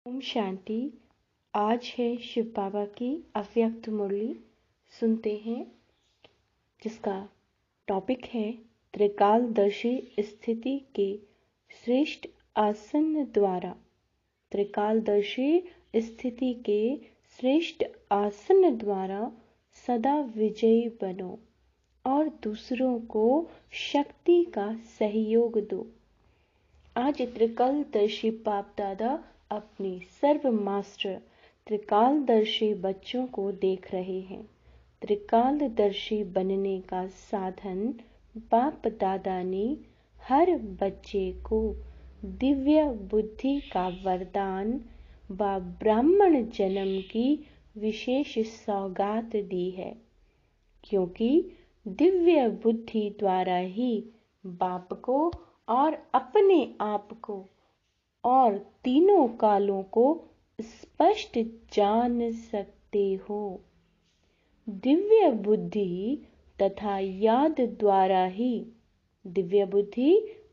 ओम शांति। आज है शिव बाबा की अव्यक्त मुरली सुनते हैं, जिसका टॉपिक है त्रिकालदर्शी स्थिति के श्रेष्ठ आसन द्वारा। त्रिकालदर्शी स्थिति के श्रेष्ठ आसन द्वारा सदा विजयी बनो और दूसरों को शक्ति का सहयोग दो। आज त्रिकालदर्शी बाप दादा अपने सर्व मास्टर त्रिकालदर्शी बच्चों को देख रहे हैं। त्रिकालदर्शी बनने का साधन बाप दादा ने हर बच्चे को दिव्य बुद्धि का वरदान व ब्राह्मण जन्म की विशेष सौगात दी है, क्योंकि दिव्य बुद्धि द्वारा ही बाप को और अपने आप को और तीनों कालों को स्पष्ट जान सकते हो। दिव्य बुद्धि तथा याद द्वारा ही, दिव्य बुद्धि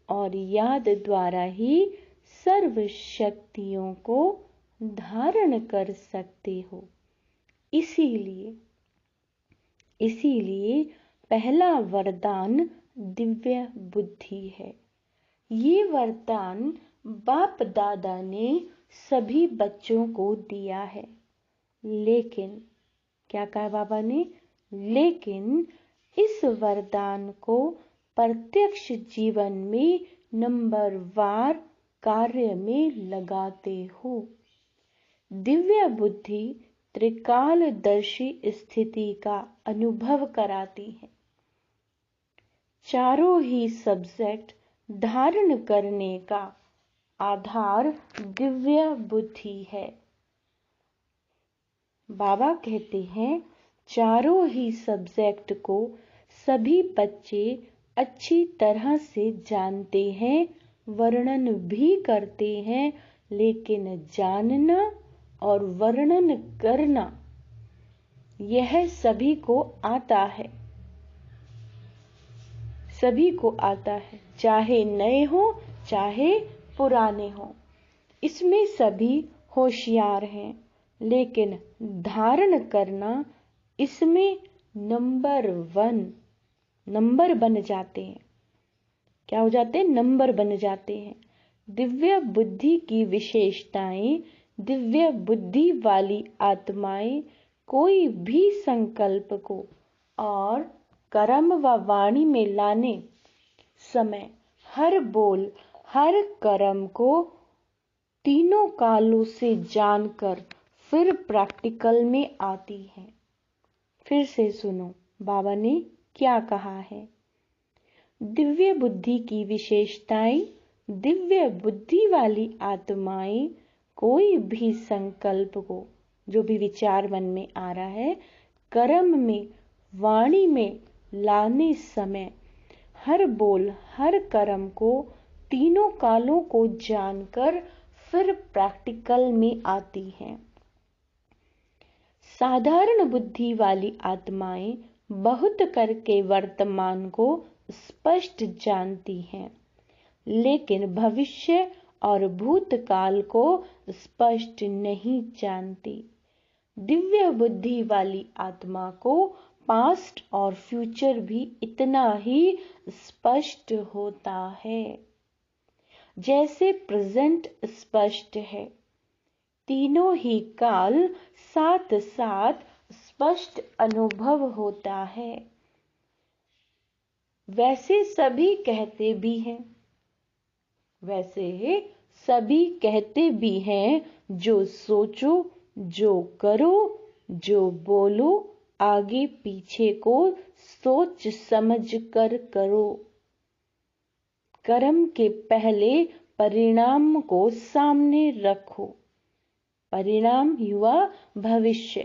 और याद द्वारा ही सर्व शक्तियों को धारण कर सकते हो। इसीलिए पहला वरदान दिव्य बुद्धि है। ये वरदान बाप दादा ने सभी बच्चों को दिया है, लेकिन क्या कहा बाबा ने? लेकिन इस वरदान को प्रत्यक्ष जीवन में नंबरवार कार्य में लगाते हो। दिव्य बुद्धि त्रिकालदर्शी स्थिति का अनुभव कराती है। चारों ही सब्जेक्ट धारण करने का आधार दिव्य बुद्धि है। बाबा कहते हैं, चारों ही सब्जेक्ट को सभी बच्चे अच्छी तरह से जानते हैं, वर्णन भी करते हैं, लेकिन जानना और वर्णन करना यह सभी को आता है। सभी को आता है, चाहे नए हो चाहे पुराने हो। इसमें सभी होशियार हैं, लेकिन धारण करना इसमें नंबर बन जाते हैं। क्या हो जाते हैं? नंबर बन जाते हैं। दिव्य बुद्धि की विशेषताएं, दिव्य बुद्धि वाली आत्माएं कोई भी संकल्प को और कर्म व वाणी में लाने समय हर बोल हर कर्म को तीनों कालों से जानकर फिर प्रैक्टिकल में आती है। फिर से सुनो बाबा ने क्या कहा है। दिव्य बुद्धि की विशेषताएं, दिव्य बुद्धि वाली आत्माएं कोई भी संकल्प को, जो भी विचार मन में आ रहा है, कर्म में वाणी में लाने समय हर बोल हर कर्म को तीनों कालों को जानकर फिर प्रैक्टिकल में आती हैं। साधारण बुद्धि वाली आत्माएं बहुत करके वर्तमान को स्पष्ट जानती हैं, लेकिन भविष्य और भूतकाल को स्पष्ट नहीं जानती। दिव्य बुद्धि वाली आत्मा को पास्ट और फ्यूचर भी इतना ही स्पष्ट होता है जैसे प्रेजेंट स्पष्ट है। तीनों ही काल साथ साथ स्पष्ट अनुभव होता है। वैसे सभी कहते भी हैं, जो सोचो, जो करो, जो बोलो, आगे पीछे को सोच समझ कर करो। कर्म के पहले परिणाम को सामने रखो। परिणाम हुआ भविष्य।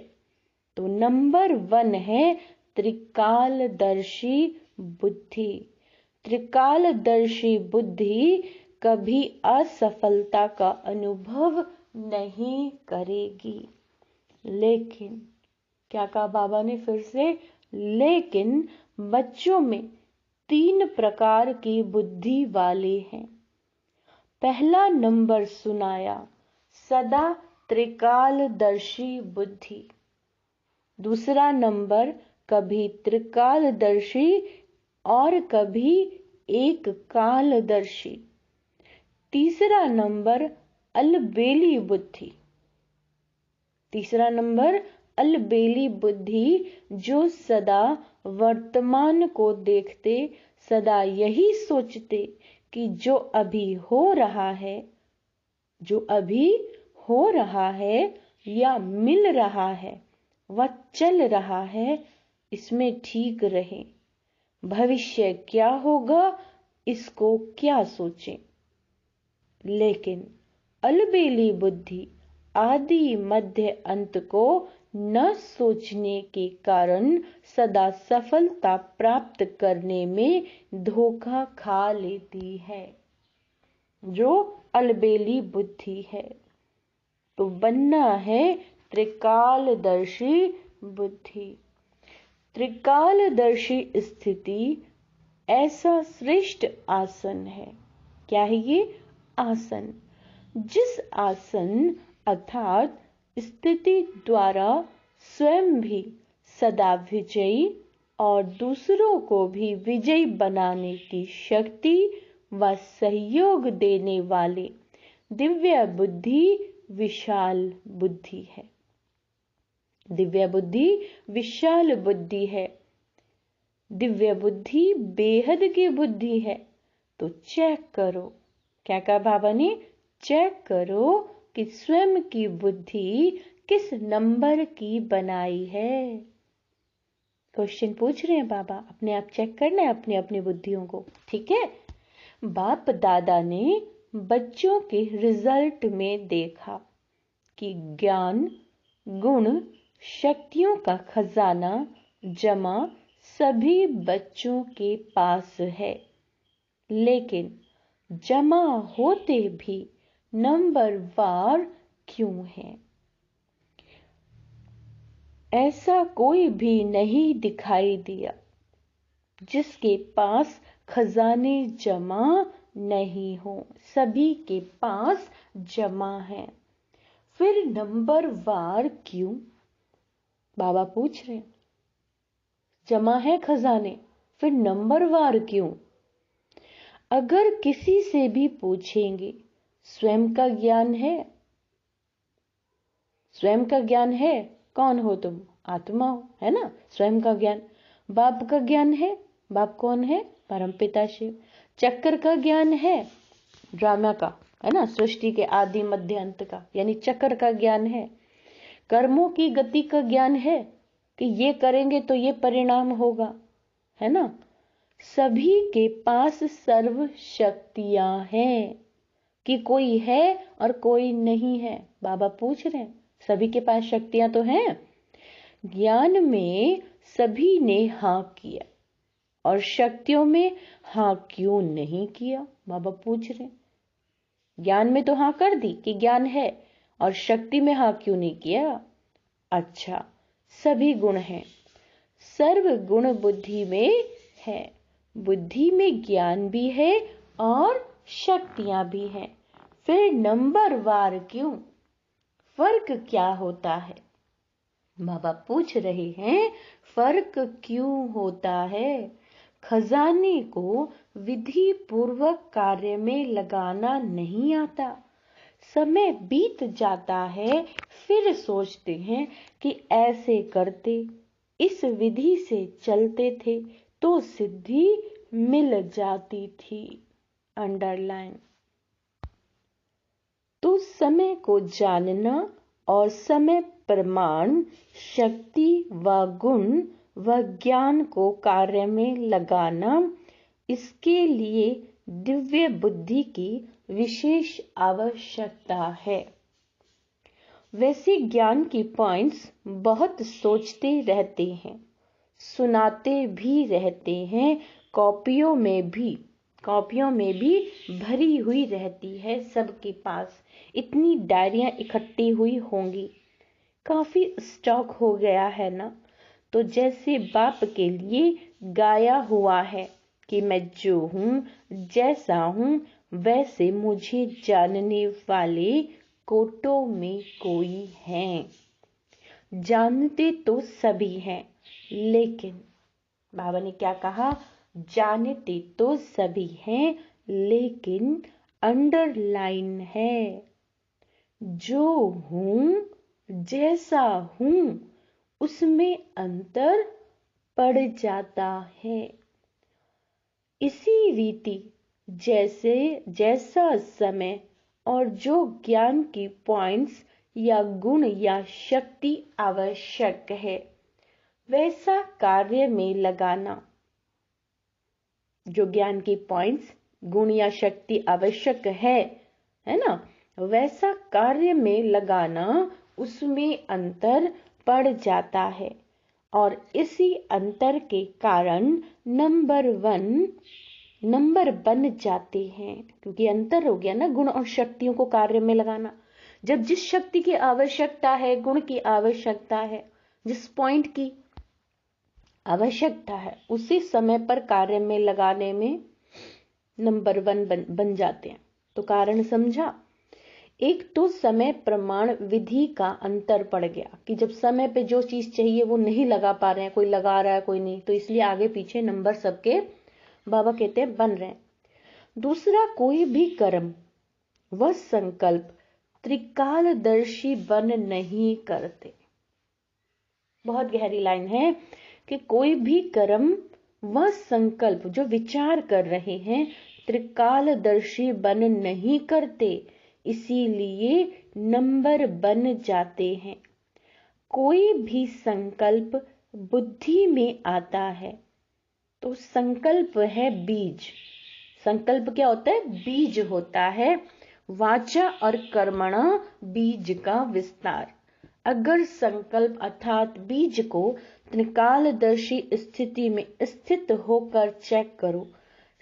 तो नंबर 1 है त्रिकालदर्शी बुद्धि। त्रिकालदर्शी बुद्धि कभी असफलता का अनुभव नहीं करेगी। लेकिन क्या कहा बाबा ने फिर से? लेकिन बच्चों में 3 प्रकार की बुद्धि वाले हैं। पहला नंबर सुनाया, सदा त्रिकालदर्शी बुद्धि। दूसरा नंबर कभी त्रिकालदर्शी और कभी एक कालदर्शी। तीसरा नंबर अलबेली बुद्धि। तीसरा नंबर अलबेली बुद्धि, जो सदा वर्तमान को देखते, सदा यही सोचते कि जो अभी हो रहा है, जो अभी हो रहा है या मिल रहा है, वह चल रहा है, इसमें ठीक रहे। भविष्य क्या होगा इसको क्या सोचें। लेकिन अलबेली बुद्धि आदि मध्य अंत को न सोचने के कारण सदा सफलता प्राप्त करने में धोखा खा लेती है, जो अलबेली बुद्धि है। तो बनना है त्रिकालदर्शी बुद्धि। त्रिकालदर्शी स्थिति ऐसा श्रेष्ठ आसन है। क्या है ये आसन? जिस आसन अर्थात स्थिति द्वारा स्वयं भी सदा विजयी और दूसरों को भी विजयी बनाने की शक्ति व सहयोग देने वाले दिव्य बुद्धि विशाल बुद्धि है। दिव्य बुद्धि विशाल बुद्धि है। दिव्य बुद्धि बेहद की बुद्धि है। तो चेक करो, क्या कहा बाबा ने? चेक करो कि स्वयं की बुद्धि किस नंबर की बनाई है। क्वेश्चन पूछ रहे हैं बाबा, अपने आप चेक करना है अपनी अपनी बुद्धियों को, ठीक है। बाप दादा ने बच्चों के रिजल्ट में देखा कि ज्ञान, गुण, शक्तियों का खजाना जमा सभी बच्चों के पास है, लेकिन जमा होते भी नंबर वार क्यों है? ऐसा कोई भी नहीं दिखाई दिया जिसके पास खजाने जमा नहीं हो। सभी के पास जमा है। फिर नंबर वार क्यों? बाबा पूछ रहे हैं। जमा है खजाने, फिर नंबर वार क्यों? अगर किसी से भी पूछेंगे, स्वयं का ज्ञान है? स्वयं का ज्ञान है? कौन हो तुम? आत्मा हो, है ना? स्वयं का ज्ञान। बाप का ज्ञान है? बाप कौन है? परमपिता शिव। चक्र का ज्ञान है? ड्रामा का, है ना? सृष्टि के आदि मध्य अंत का, यानी चक्र का ज्ञान है। कर्मों की गति का ज्ञान है कि ये करेंगे तो ये परिणाम होगा, है ना? सभी के पास सर्व शक्तियां हैं कि कोई है और कोई नहीं है। बाबा पूछ रहे हैं, सभी के पास शक्तियां तो हैं। ज्ञान में सभी ने हाँ किया और शक्तियों में हाँ क्यों नहीं किया? बाबा पूछ रहे हैं। ज्ञान में तो हाँ कर दी कि ज्ञान है, और शक्ति में हाँ क्यों नहीं किया? अच्छा, सभी गुण हैं, सर्व गुण बुद्धि में है। बुद्धि में ज्ञान भी है और शक्तियां भी हैं। फिर नंबर वार क्यों? फर्क क्या होता है? बाबा पूछ रहे हैं, फर्क क्यों होता है? खजाने को विधि पूर्वक कार्य में लगाना नहीं आता। समय बीत जाता है, फिर सोचते हैं कि ऐसे करते, इस विधि से चलते थे तो सिद्धि मिल जाती थी। अंडरलाइन। तो समय को जानना और समय प्रमाण, शक्ति व गुण व ज्ञान को कार्य में लगाना, इसके लिए दिव्य बुद्धि की विशेष आवश्यकता है। वैसे ज्ञान की पॉइंट्स बहुत सोचते रहते हैं, सुनाते भी रहते हैं, कॉपियों में भी भरी हुई रहती है सबके पास। इतनी डायरियां इकट्ठी हुई होंगी, काफी स्टॉक हो गया है ना। तो जैसे बाप के लिए गाया हुआ है कि मैं जो हूँ, जैसा हूँ, वैसे मुझे जानने वाले कोटों में कोई है। जानते तो सभी हैं, लेकिन बाबा ने क्या कहा? जानते तो सभी हैं, लेकिन अंडरलाइन है। जो हूं, जैसा हूं, उसमें अंतर पड़ जाता है। इसी रीति जैसे जैसा समय और जो ज्ञान की पॉइंट्स या गुण या शक्ति आवश्यक है, वैसा कार्य में लगाना। जो ज्ञान की पॉइंट्स, गुण या शक्ति आवश्यक है ना, वैसा कार्य में लगाना, उसमें अंतर पड़ जाता है। और इसी अंतर के कारण नंबर बन जाते हैं, क्योंकि अंतर हो गया ना गुण और शक्तियों को कार्य में लगाना। जब जिस शक्ति की आवश्यकता है, गुण की आवश्यकता है, जिस पॉइंट की आवश्यकता है, उसी समय पर कार्य में लगाने में नंबर 1 बन जाते हैं। तो कारण समझा? एक तो समय प्रमाण विधि का अंतर पड़ गया कि जब समय पे जो चीज चाहिए वो नहीं लगा पा रहे हैं, कोई लगा रहा है कोई नहीं, तो इसलिए आगे पीछे नंबर सबके बाबा कहते हैं बन रहे हैं। दूसरा, कोई भी कर्म व संकल्प त्रिकालदर्शी बन नहीं करते। बहुत गहरी लाइन है कि कोई भी कर्म व संकल्प जो विचार कर रहे हैं, त्रिकालदर्शी बन नहीं करते, इसीलिए नंबर बन जाते हैं। कोई भी संकल्प बुद्धि में आता है तो संकल्प है बीज। संकल्प क्या होता है? बीज होता है। वाचा और कर्मणा बीज का विस्तार। अगर संकल्प अर्थात बीज को त्रिकालदर्शी स्थिति में स्थित होकर चेक करो,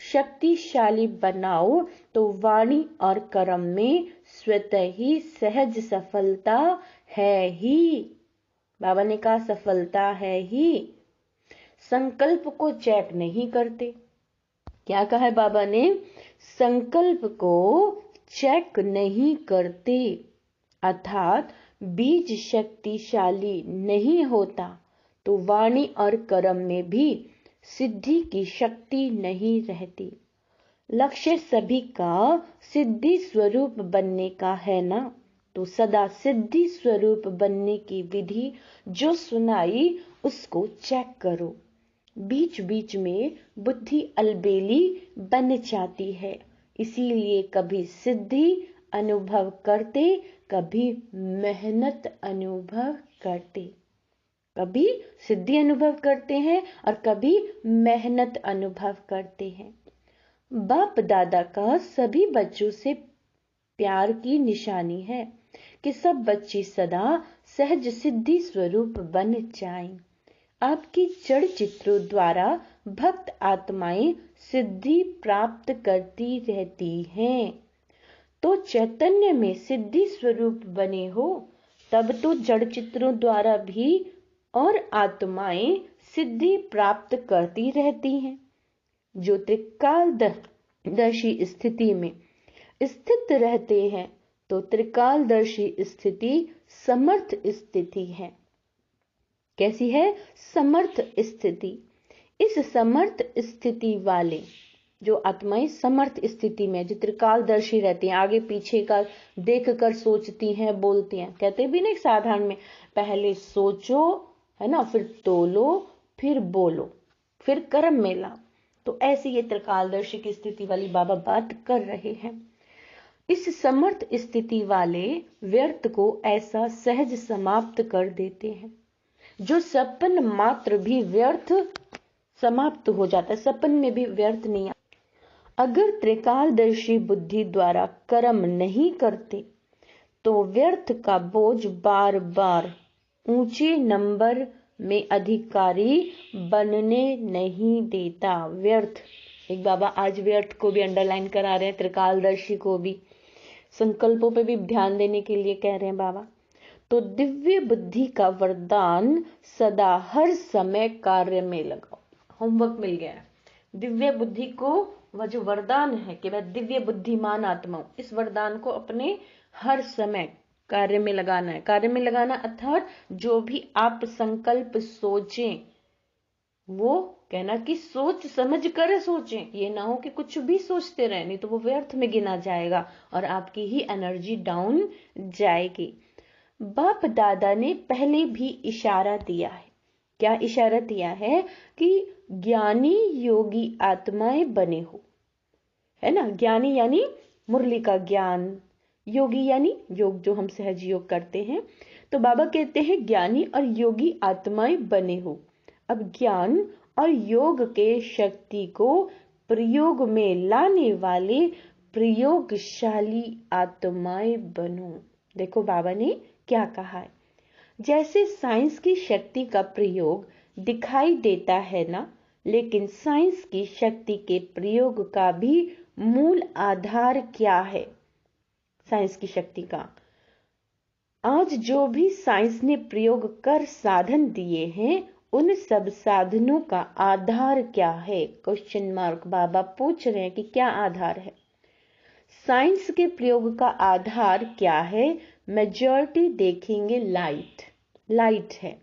शक्तिशाली बनाओ, तो वाणी और कर्म में स्वतः ही सहज सफलता है ही। बाबा ने कहा सफलता है ही। संकल्प को चेक नहीं करते। क्या कहा है बाबा ने? संकल्प को चेक नहीं करते, अर्थात बीज शक्तिशाली नहीं होता तो वाणी और कर्म में भी सिद्धि की शक्ति नहीं रहती। लक्ष्य सभी का सिद्धि स्वरूप बनने का है ना, तो सदा सिद्धि स्वरूप बनने की विधि जो सुनाई उसको चेक करो। बीच बीच में बुद्धि अलबेली बन जाती है, इसीलिए कभी सिद्धि अनुभव करते, कभी मेहनत अनुभव करते। कभी सिद्धि अनुभव करते हैं और कभी मेहनत अनुभव करते हैं। बाप दादा का सभी बच्चों से प्यार की निशानी है कि सब बच्चे सदा सहज सिद्धि स्वरूप बन जाएं। आपकी जड़ चित्रों द्वारा भक्त आत्माएं सिद्धि प्राप्त करती रहती हैं। तो चैतन्य में सिद्धि स्वरूप बने हो, तब तो जड़ चित्रों द्वारा भी और आत्माएं सिद्धि प्राप्त करती रहती हैं। जो त्रिकालदर्शी स्थिति में स्थित रहते हैं, तो त्रिकालदर्शी स्थिति समर्थ स्थिति है। कैसी है? समर्थ स्थिति। इस समर्थ स्थिति वाले जो आत्माएं समर्थ स्थिति में, जो त्रिकालदर्शी रहती हैं, आगे पीछे का देखकर सोचती हैं, बोलती हैं। कहते भी नहीं साधारण में, पहले सोचो है ना, फिर तोलो, फिर बोलो, फिर कर्म में लाओ। तो ऐसी ये त्रिकालदर्शी की स्थिति वाली बाबा बात कर रहे हैं। इस समर्थ स्थिति वाले व्यर्थ को ऐसा सहज समाप्त कर देते हैं जो सपन मात्र भी व्यर्थ समाप्त हो जाता है। सपन में भी व्यर्थ नहीं आता। अगर त्रिकालदर्शी बुद्धि द्वारा कर्म नहीं करते तो व्यर्थ का बोझ बार बार ऊंचे नंबर में अधिकारी बनने नहीं देता। व्यर्थ, एक बाबा आज व्यर्थ को भी अंडरलाइन करा रहे हैं, त्रिकालदर्शी को भी, संकल्पों पे भी ध्यान देने के लिए कह रहे हैं बाबा। तो दिव्य बुद्धि का वरदान सदा हर समय कार्य में लगाओ। होमवर्क मिल गया है। दिव्य बुद्धि को वह जो वरदान है कि मैं दिव्य बुद्धिमान आत्मा हूं, इस वरदान को अपने हर समय कार्य में लगाना है। कार्य में लगाना अर्थात जो भी आप संकल्प सोचें वो कहना कि सोच समझ कर सोचें, ये ना हो कि कुछ भी सोचते रहे, नहीं तो वो व्यर्थ में गिना जाएगा और आपकी ही एनर्जी डाउन जाएगी। बाप दादा ने पहले भी इशारा दिया है। क्या इशारा दिया है? कि ज्ञानी योगी आत्माएं बने हो, है ना। ज्ञानी यानी मुरली का ज्ञान, योगी यानी योग जो हम सहज योग करते हैं। तो बाबा कहते हैं ज्ञानी और योगी आत्माएं बने हो। अब ज्ञान और योग के शक्ति को प्रयोग में लाने वाले प्रयोगशाली आत्माएं बनो। देखो बाबा ने क्या कहा है। जैसे साइंस की शक्ति का प्रयोग दिखाई देता है ना, लेकिन साइंस की शक्ति के प्रयोग का भी मूल आधार क्या है? साइंस की शक्ति का आज जो भी साइंस ने प्रयोग कर साधन दिए हैं, उन सब साधनों का आधार क्या है? क्वेश्चन मार्क बाबा पूछ रहे हैं कि क्या आधार है। साइंस के प्रयोग का आधार क्या है? मेजॉरिटी देखेंगे लाइट है।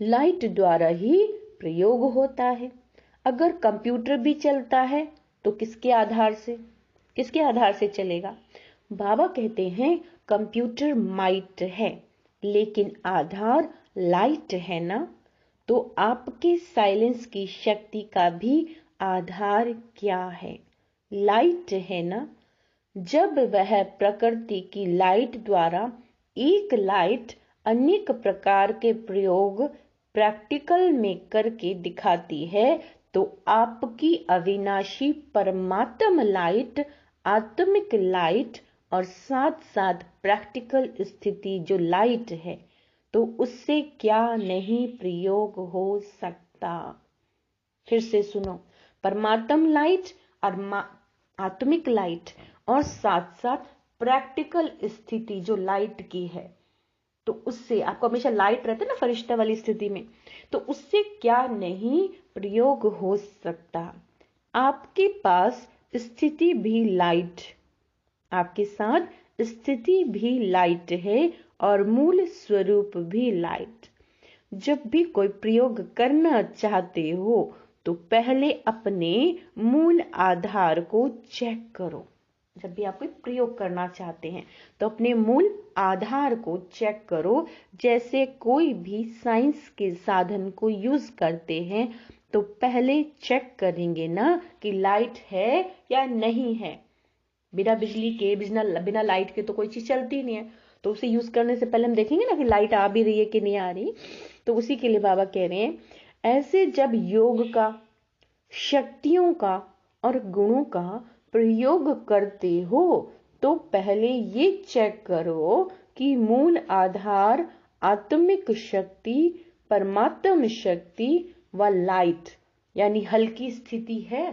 लाइट द्वारा ही प्रयोग होता है। अगर कंप्यूटर भी चलता है तो किसके आधार से चलेगा? बाबा कहते हैं कंप्यूटर माइट है, लेकिन आधार लाइट है ना। तो आपके साइलेंस की शक्ति का भी आधार क्या है? लाइट है ना। जब वह प्रकृति की लाइट द्वारा एक लाइट अनेक प्रकार के प्रयोग प्रैक्टिकल में करके दिखाती है, तो आपकी अविनाशी परमात्म लाइट, आत्मिक लाइट और साथ साथ प्रैक्टिकल स्थिति जो लाइट है, तो उससे क्या नहीं प्रयोग हो सकता? फिर से सुनो, परमात्म लाइट और आत्मिक लाइट और साथ साथ प्रैक्टिकल स्थिति जो लाइट की है, तो उससे आपको हमेशा लाइट रहता है ना फरिश्ता वाली स्थिति में, तो उससे क्या नहीं प्रयोग हो सकता? आपके पास स्थिति भी लाइट, आपके साथ स्थिति भी लाइट है और मूल स्वरूप भी लाइट। जब भी कोई प्रयोग करना चाहते हो तो पहले अपने मूल आधार को चेक करो। जब भी आप कोई प्रयोग करना चाहते हैं तो अपने मूल आधार को चेक करो। जैसे कोई भी साइंस के साधन को यूज करते हैं तो पहले चेक करेंगे ना कि लाइट है या नहीं है। बिना बिजली के, बिना लाइट के तो कोई चीज चलती नहीं है, तो उसे यूज करने से पहले हम देखेंगे ना कि लाइट आ भी रही है कि नहीं आ रही। तो उसी के लिए बाबा कह रहे हैं, ऐसे जब योग का, शक्तियों का और गुणों का प्रयोग करते हो तो पहले ये चेक करो कि मूल आधार आत्मिक शक्ति, परमात्म शक्ति व लाइट यानी हल्की स्थिति है।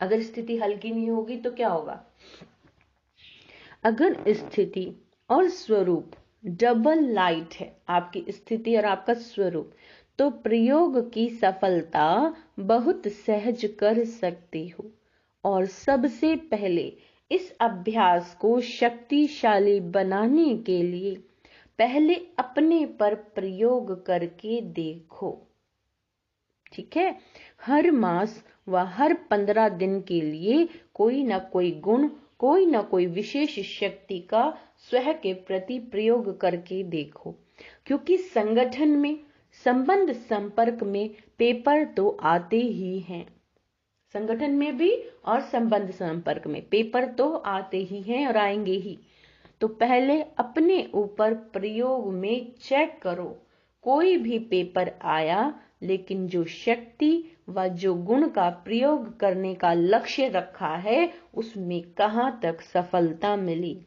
अगर स्थिति हल्की नहीं होगी तो क्या होगा? अगर स्थिति और स्वरूप डबल लाइट है, आपकी स्थिति और आपका स्वरूप, तो प्रयोग की सफलता बहुत सहज कर सकती हो। और सबसे पहले इस अभ्यास को शक्तिशाली बनाने के लिए पहले अपने पर प्रयोग करके देखो। ठीक है। हर मास व हर 15 दिन के लिए कोई ना कोई गुण, कोई ना कोई विशेष शक्ति का स्वयं के प्रति प्रयोग करके देखो। क्योंकि संगठन में, संबंध संपर्क में पेपर तो आते ही हैं। संगठन में भी और संबंध संपर्क में पेपर तो आते ही हैं और आएंगे ही। तो पहले अपने ऊपर प्रयोग में चेक करो। कोई भी पेपर आया, लेकिन जो शक्ति व जो गुण का प्रयोग करने का लक्ष्य रखा है, उसमें कहाँ तक सफलता मिली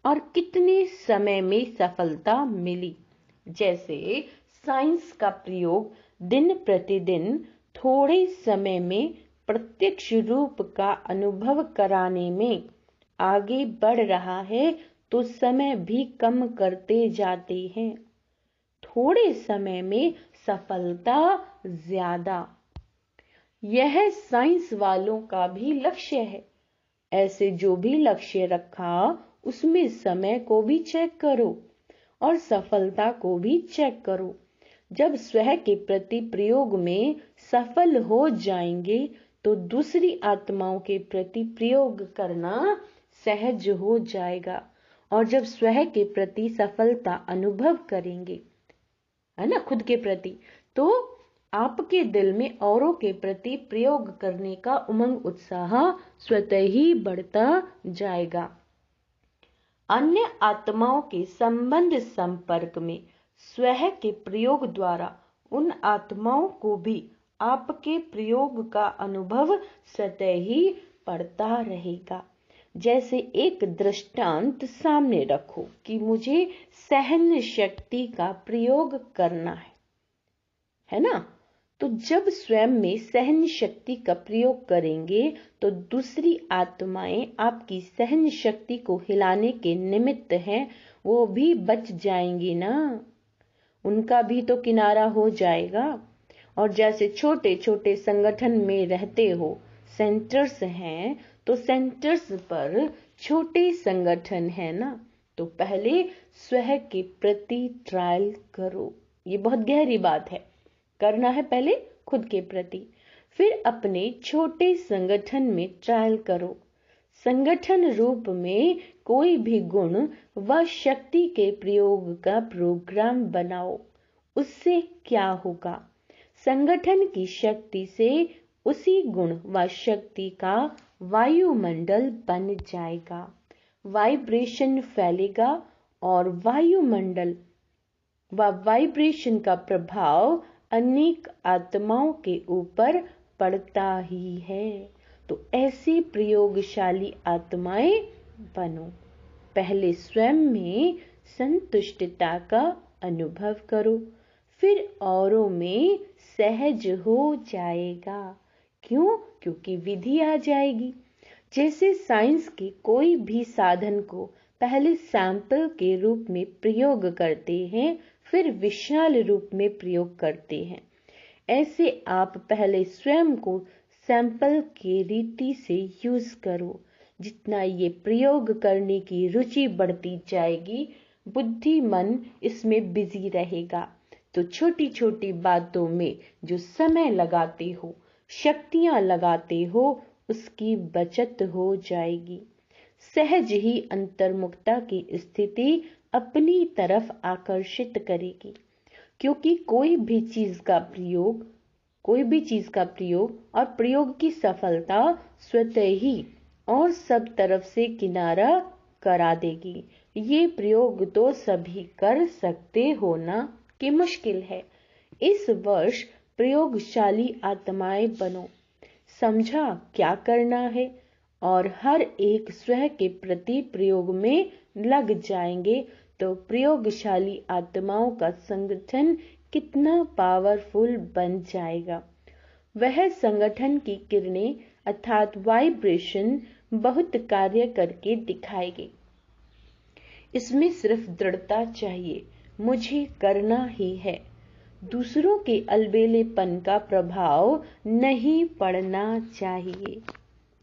और कितने समय में सफलता मिली। जैसे साइंस का प्रयोग दिन प्रतिदिन थोड़े समय में प्रत्यक्ष रूप का अनुभव कराने में आगे बढ़ रहा है, तो समय भी कम करते जाते हैं। थोड़े समय में सफलता ज्यादा, यह साइंस वालों का भी लक्ष्य है। ऐसे जो भी लक्ष्य रखा उसमें समय को भी चेक करो और सफलता को भी चेक करो। जब स्वयं के प्रति प्रयोग में सफल हो जाएंगे तो दूसरी आत्माओं के प्रति प्रयोग करना सहज हो जाएगा। और जब स्वयं के प्रति सफलता अनुभव करेंगे, है ना, खुद के प्रति, तो आपके दिल में औरों के प्रति प्रयोग करने का उमंग उत्साह स्वतः ही बढ़ता जाएगा। अन्य आत्माओं के संबंध संपर्क में स्वयं के प्रयोग द्वारा उन आत्माओं को भी आपके प्रयोग का अनुभव स्वतः ही पड़ता रहेगा। जैसे एक दृष्टांत सामने रखो कि मुझे सहन शक्ति का प्रयोग करना है ना? तो जब स्वयं में सहन शक्ति का प्रयोग करेंगे तो दूसरी आत्माएं आपकी सहन शक्ति को हिलाने के निमित्त हैं, वो भी बच जाएंगी ना, उनका भी तो किनारा हो जाएगा। और जैसे छोटे छोटे संगठन में रहते हो, सेंटर्स हैं, तो सेंटर्स पर छोटे संगठन है ना, तो पहले स्वयं के प्रति ट्रायल करो। ये बहुत गहरी बात है, करना है पहले खुद के प्रति, फिर अपने छोटे संगठन में ट्रायल करो। संगठन रूप में कोई भी गुण व शक्ति के प्रयोग का प्रोग्राम बनाओ। उससे क्या होगा? संगठन की शक्ति से उसी गुण व शक्ति का वायुमंडल बन जाएगा, वाइब्रेशन फैलेगा और वायुमंडल व वाइब्रेशन का प्रभाव अनेक आत्माओं के ऊपर पड़ता ही है। तो ऐसी प्रयोगशाली आत्माएं बनो। पहले स्वयं में संतुष्टता का अनुभव करो, फिर औरों में सहज हो जाएगा। क्यों? क्योंकि विधि आ जाएगी। जैसे साइंस के कोई भी साधन को पहले सैंपल के रूप में प्रयोग करते हैं, फिर विशाल रूप में प्रयोग करते हैं, ऐसे आप पहले स्वयं को सैंपल के रीति से यूज करो। जितना ये प्रयोग करने की रुचि बढ़ती जाएगी, बुद्धि मन इसमें बिजी रहेगा, तो छोटी छोटी बातों में जो समय लगाते हो, शक्तियां लगाते हो, उसकी बचत हो जाएगी। सहज ही अंतर्मुखता की स्थिति अपनी तरफ आकर्षित करेगी, क्योंकि कोई भी चीज का प्रयोग और प्रयोग की सफलता स्वतः ही और सब तरफ से किनारा करा देगी। ये प्रयोग तो सभी कर सकते हो ना, कि मुश्किल है? इस वर्ष प्रयोगशाली आत्माएं बनो। समझा क्या करना है? और हर एक स्वयं के प्रति प्रयोग में लग जाएंगे तो प्रयोगशाली आत्माओं का संगठन कितना पावरफुल बन जाएगा। वह संगठन की किरणें अर्थात वाइब्रेशन बहुत कार्य करके दिखाएगी। इसमें सिर्फ दृढ़ता चाहिए, मुझे करना ही है। दूसरों के अलबेलेपन का प्रभाव नहीं पड़ना चाहिए।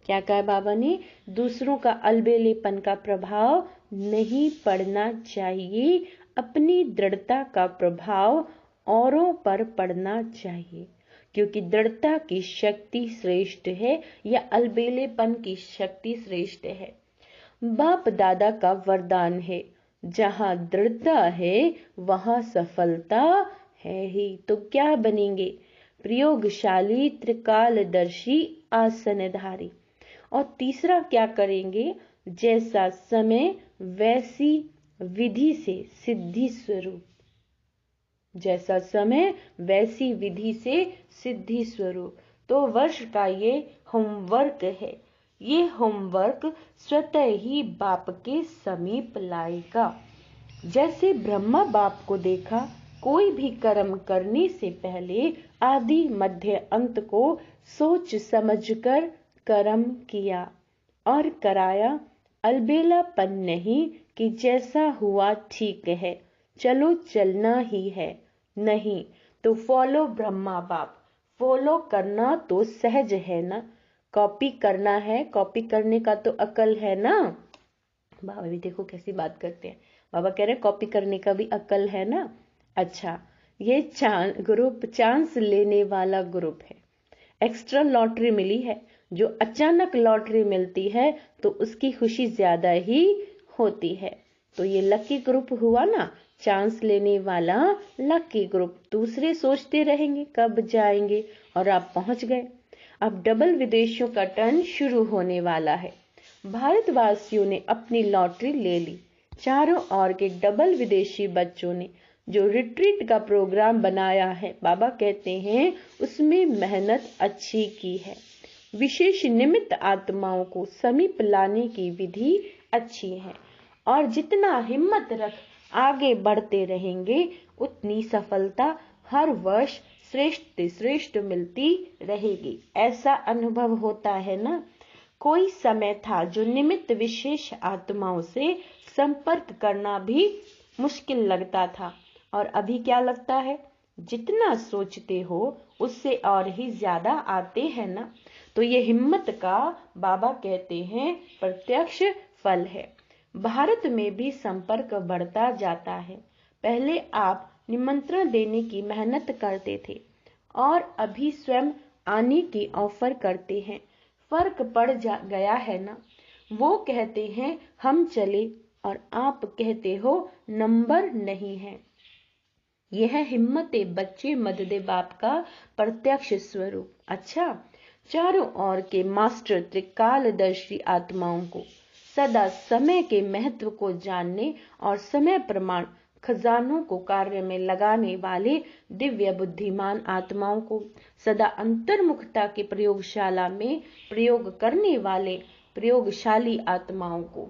क्या कहा बाबा ने? दूसरों का अलबेलेपन का प्रभाव नहीं पड़ना चाहिए, अपनी दृढ़ता का प्रभाव औरों पर पड़ना चाहिए। क्योंकि दृढ़ता की शक्ति श्रेष्ठ है या अलबेलेपन की शक्ति श्रेष्ठ है? बाप दादा का वरदान है, जहां दृढ़ता है वहां सफलता है ही। तो क्या बनेंगे? प्रयोगशाली, त्रिकालदर्शी, आसनधारी। और तीसरा क्या करेंगे? जैसा समय वैसी विधि से सिद्धि स्वरूप। जैसा समय वैसी विधि से सिद्धि स्वरूप। तो वर्ष का ये होमवर्क है। ये होमवर्क स्वतः ही बाप के समीप लाएगा। जैसे ब्रह्मा बाप को देखा, कोई भी कर्म करने से पहले आदि मध्य अंत को सोच समझकर कर्म किया और कराया। अलबेलापन नहीं कि जैसा हुआ ठीक है, चलो चलना ही है। नहीं तो फॉलो ब्रह्मा बाप। फॉलो करना तो सहज है ना, कॉपी करना है, कॉपी करने का तो अकल है ना। बाबा भी देखो कैसी बात करते हैं। बाबा कह रहे कॉपी करने का भी अक्ल है ना। अच्छा, ये ग्रुप चांस लेने वाला ग्रुप है। एक्स्ट्रा लॉटरी मिली है। जो अचानक लॉटरी मिलती है तो उसकी खुशी ज्यादा ही होती है। तो ये लकी ग्रुप हुआ ना, चांस लेने वाला लकी ग्रुप। दूसरे सोचते रहेंगे कब जाएंगे और आप पहुंच गए। अब डबल विदेशियों का टर्न शुरू होने वाला है। भारतवासियों ने अपनी लॉटरी ले ली। चारों ओर के डबल विदेशी बच्चों ने जो रिट्रीट का प्रोग्राम बनाया है, बाबा कहते हैं उसमें मेहनत अच्छी की है। विशेष निमित्त आत्माओं को समीप लाने की विधि अच्छी है और जितना हिम्मत रख आगे बढ़ते रहेंगे उतनी सफलता हर वर्ष श्रेष्ठ श्रेष्ठ मिलती रहेगी। ऐसा अनुभव होता है ना। कोई समय था जो निमित्त विशेष आत्माओं से संपर्क करना भी मुश्किल लगता था, और अभी क्या लगता है, जितना सोचते हो उससे और ही ज्यादा आते हैं ना। तो ये हिम्मत का बाबा कहते हैं प्रत्यक्ष फल है। भारत में भी संपर्क बढ़ता जाता है। पहले आप निमंत्रण देने की मेहनत करते थे और अभी स्वयं आने की ऑफर करते हैं। फर्क पड़ गया है ना। वो कहते हैं हम चले और आप कहते हो नंबर नहीं है। यह हिम्मत बच्चे मददे बाप का प्रत्यक्ष स्वरूप। अच्छा, चारों ओर के मास्टर त्रिकालदर्शी आत्माओं को सदा समय के महत्व को जानने और समय प्रमाण खजानों को कार्य में लगाने वाले दिव्य बुद्धिमान आत्माओं को, सदा अंतर्मुखता की प्रयोगशाला में प्रयोग करने वाले प्रयोगशाली आत्माओं को,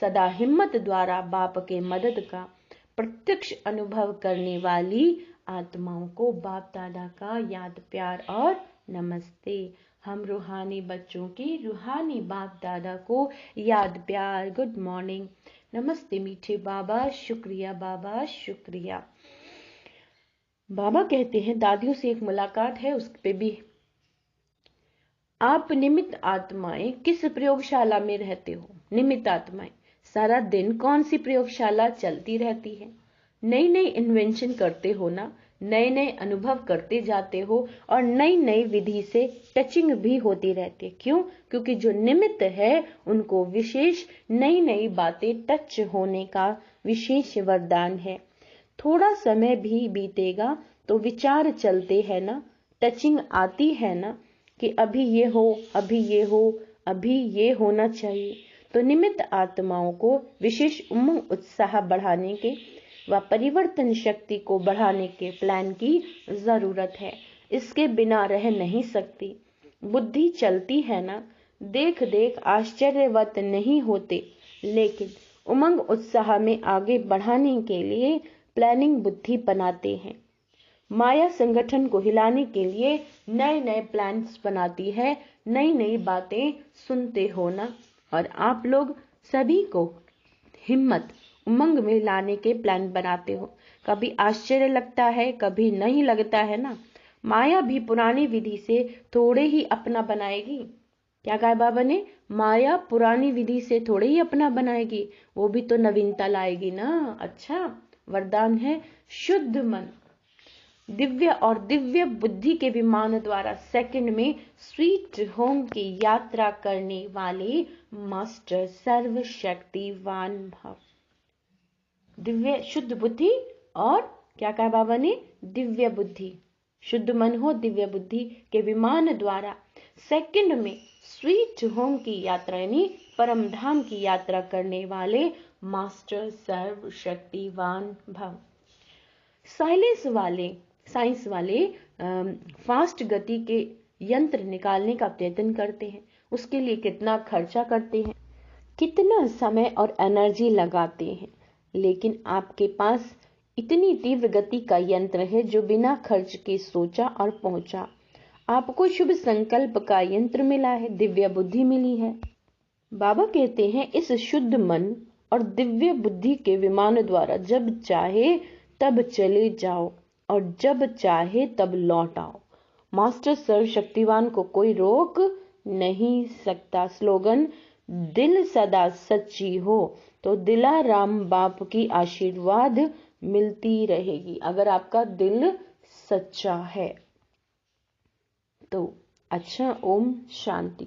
सदा हिम्मत द्वारा बाप के मदद का प्रत्यक्ष अनुभव करने वाली आत्माओं को बाप दादा का याद प्यार और नमस्ते। हम रूहानी बच्चों की रूहानी बाप दादा को याद प्यार गुड मॉर्निंग, नमस्ते मीठे बाबा, शुक्रिया बाबा शुक्रिया। बाबा कहते हैं दादियों से एक मुलाकात है, उस पे भी आप निमित्त आत्माएं किस प्रयोगशाला में रहते हो। निमित्त आत्माएं सारा दिन कौन सी प्रयोगशाला चलती रहती है। नई नई इन्वेंशन करते हो ना, नए नए अनुभव करते जाते हो और नई नई विधि से टचिंग भी होती रहती है। क्यों? क्योंकि जो निमित्त है उनको विशेष नई नई बातें टच होने का विशेष वरदान है। थोड़ा समय भी बीतेगा तो विचार चलते हैं ना, टचिंग आती है ना कि अभी ये हो, अभी ये हो, अभी ये होना चाहिए। तो निमित्त आत्माओं को विशेष उमंग उत्साह बढ़ाने के व परिवर्तन शक्ति को बढ़ाने के प्लान की जरूरत है। इसके बिना रह नहीं सकती। बुद्धि चलती है ना, देख देख आश्चर्यवत नहीं होते, लेकिन उमंग उत्साह में आगे बढ़ाने के लिए प्लानिंग बुद्धि बनाते हैं। माया संगठन को हिलाने के लिए नए नए प्लान्स बनाती है, नई नई बातें सुनते हो ना, और आप लोग सभी को हिम्मत उमंग में लाने के प्लान बनाते हो। कभी आश्चर्य लगता है, कभी नहीं लगता है ना। माया भी पुरानी विधि से थोड़े ही अपना बनाएगी। क्या कहा बाबा ने? माया पुरानी विधि से थोड़े ही अपना बनाएगी, वो भी तो नवीनता लाएगी ना। अच्छा, वरदान है शुद्ध मन दिव्य और दिव्य बुद्धि के विमान द्वारा सेकंड में स्वीट होम की यात्रा करने वाले मास्टर सर्वशक्तिवान भव। दिव्य शुद्ध बुद्धि और क्या कहा बाबा ने? दिव्य बुद्धि। शुद्ध मन हो दिव्य बुद्धि के विमान द्वारा सेकंड में स्वीट होम की यात्रा यानी परम धाम की यात्रा करने वाले मास्टर सर्वशक्तिवान भव। साइंस वाले फास्ट गति के यंत्र निकालने का प्रयत्न करते हैं। उसके लिए कितना खर्चा करते हैं, कितना समय और एनर्जी लगाते हैं, लेकिन आपके पास इतनी तीव्र गति का यंत्र है जो बिना खर्च के सोचा और पहुंचा। आपको शुभ संकल्प का यंत्र मिला है, दिव्य बुद्धि मिली है। बाबा कहते हैं इस शुद्ध मन और दिव्य बुद्धि के विमान द्वारा जब चाहे तब चले जाओ और जब चाहे तब लौट आओ। मास्टर सर्वशक्तिवान को कोई रोक नहीं सकता। स्लोगन दिल सदा सच्ची हो तो दिलाराम बाप की आशीर्वाद मिलती रहेगी अगर आपका दिल सच्चा है तो। अच्छा, ओम शांति।